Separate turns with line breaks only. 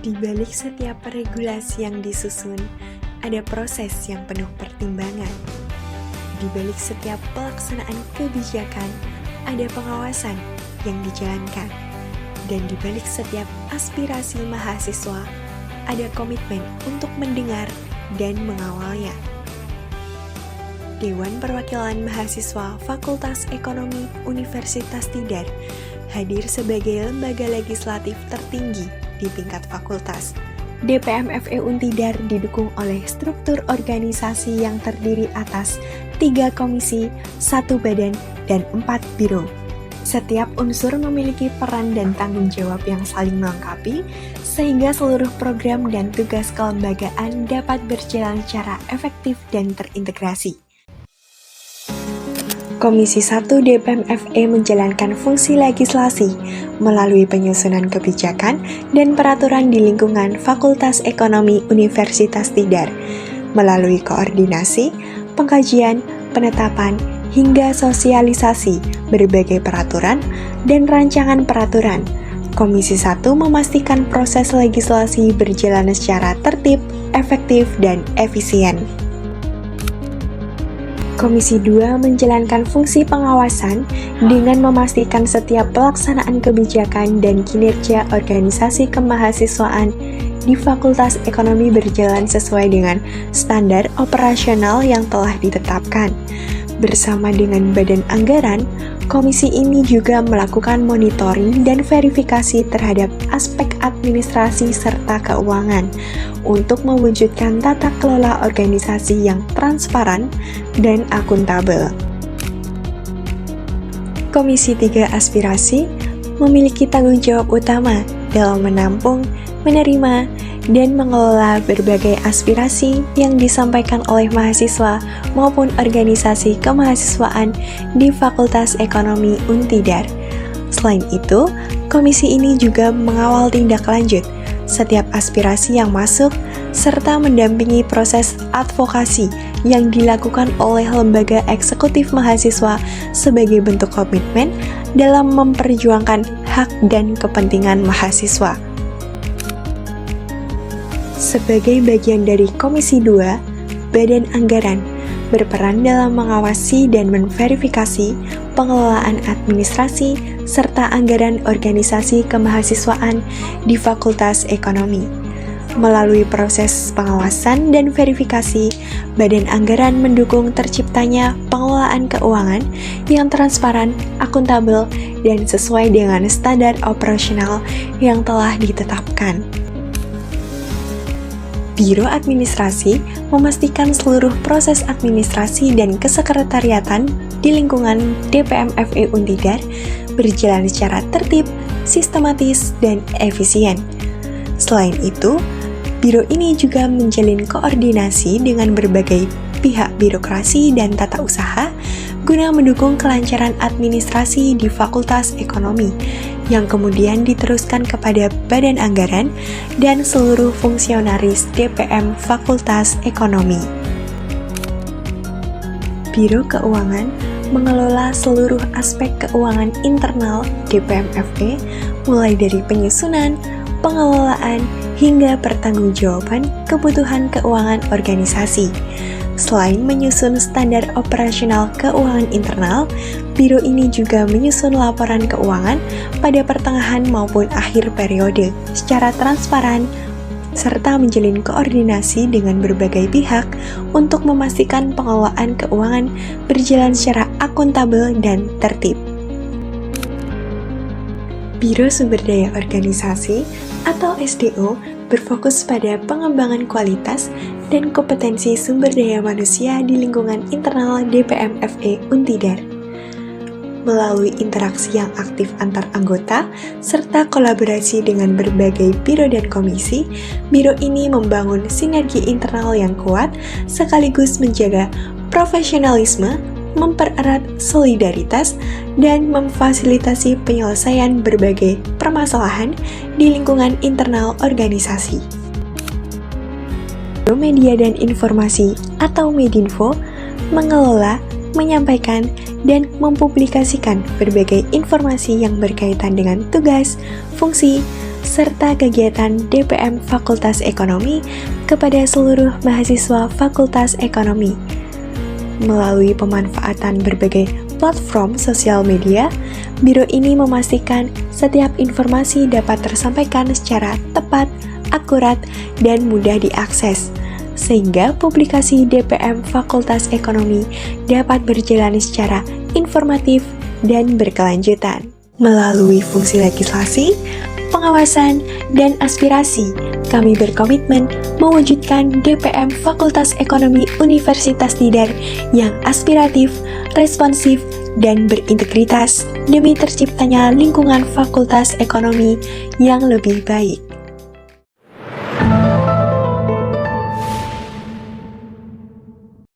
Di balik setiap regulasi yang disusun, ada proses yang penuh pertimbangan. Di balik setiap pelaksanaan kebijakan, ada pengawasan yang dijalankan. Dan di balik setiap aspirasi mahasiswa, ada komitmen untuk mendengar dan mengawalnya. Dewan Perwakilan Mahasiswa Fakultas Ekonomi Universitas Tidar hadir sebagai lembaga legislatif tertinggi di tingkat fakultas. DPM FE Untidar didukung oleh struktur organisasi yang terdiri atas 3 komisi, 1 badan, dan 4 biro. Setiap unsur memiliki peran dan tanggung jawab yang saling melengkapi, sehingga seluruh program dan tugas kelembagaan dapat berjalan secara efektif dan terintegrasi. Komisi 1 DPM FE menjalankan fungsi legislasi melalui penyusunan kebijakan dan peraturan di lingkungan Fakultas Ekonomi Universitas Tidar, melalui koordinasi, pengkajian, penetapan, hingga sosialisasi berbagai peraturan dan rancangan peraturan. Komisi 1 memastikan proses legislasi berjalan secara tertib, efektif, dan efisien. Komisi 2 menjalankan fungsi pengawasan dengan memastikan setiap pelaksanaan kebijakan dan kinerja organisasi kemahasiswaan di Fakultas Ekonomi berjalan sesuai dengan standar operasional yang telah ditetapkan. Bersama dengan Badan Anggaran, komisi ini juga melakukan monitoring dan verifikasi terhadap aspek administrasi serta keuangan untuk mewujudkan tata kelola organisasi yang transparan dan akuntabel. Komisi 3 Aspirasi memiliki tanggung jawab utama dalam menampung, menerima, dan mengelola berbagai aspirasi yang disampaikan oleh mahasiswa maupun organisasi kemahasiswaan di Fakultas Ekonomi Untidar. Selain itu, komisi ini juga mengawal tindak lanjut setiap aspirasi yang masuk serta mendampingi proses advokasi yang dilakukan oleh lembaga eksekutif mahasiswa sebagai bentuk komitmen dalam memperjuangkan hak dan kepentingan mahasiswa. Sebagai bagian dari Komisi 2, Badan Anggaran berperan dalam mengawasi dan memverifikasi pengelolaan administrasi serta anggaran organisasi kemahasiswaan di Fakultas Ekonomi. Melalui proses pengawasan dan verifikasi, Badan Anggaran mendukung terciptanya pengelolaan keuangan yang transparan, akuntabel, dan sesuai dengan standar operasional yang telah ditetapkan. Biro Administrasi memastikan seluruh proses administrasi dan kesekretariatan di lingkungan DPM FE Untidar berjalan secara tertib, sistematis, dan efisien. Selain itu, biro ini juga menjalin koordinasi dengan berbagai pihak birokrasi dan tata usaha guna mendukung kelancaran administrasi di Fakultas Ekonomi, yang kemudian diteruskan kepada Badan Anggaran dan seluruh fungsionaris DPM Fakultas Ekonomi. Biro Keuangan mengelola seluruh aspek keuangan internal DPM FE, mulai dari penyusunan, pengelolaan, hingga pertanggungjawaban kebutuhan keuangan organisasi. Selain menyusun standar operasional keuangan internal, biro ini juga menyusun laporan keuangan pada pertengahan maupun akhir periode secara transparan, serta menjalin koordinasi dengan berbagai pihak untuk memastikan pengelolaan keuangan berjalan secara akuntabel dan tertib. Biro Sumber Daya Organisasi atau SDO berfokus pada pengembangan kualitas dan kompetensi sumber daya manusia di lingkungan internal DPM FE Untidar. Melalui interaksi yang aktif antar anggota, serta kolaborasi dengan berbagai biro dan komisi, biro ini membangun sinergi internal yang kuat, sekaligus menjaga profesionalisme, mempererat solidaritas, dan memfasilitasi penyelesaian berbagai permasalahan di lingkungan internal organisasi. Biro Media dan Informasi atau Medinfo mengelola, menyampaikan, dan mempublikasikan berbagai informasi yang berkaitan dengan tugas, fungsi, serta kegiatan DPM Fakultas Ekonomi kepada seluruh mahasiswa Fakultas Ekonomi. Melalui pemanfaatan berbagai platform sosial media, Biro ini memastikan setiap informasi dapat tersampaikan secara tepat, akurat, dan mudah diakses, sehingga publikasi DPM Fakultas Ekonomi dapat berjalan secara informatif dan berkelanjutan. Melalui fungsi legislasi, pengawasan, dan aspirasi, kami berkomitmen mewujudkan DPM Fakultas Ekonomi Universitas Tidar yang aspiratif, responsif, dan berintegritas demi terciptanya lingkungan Fakultas Ekonomi yang lebih baik.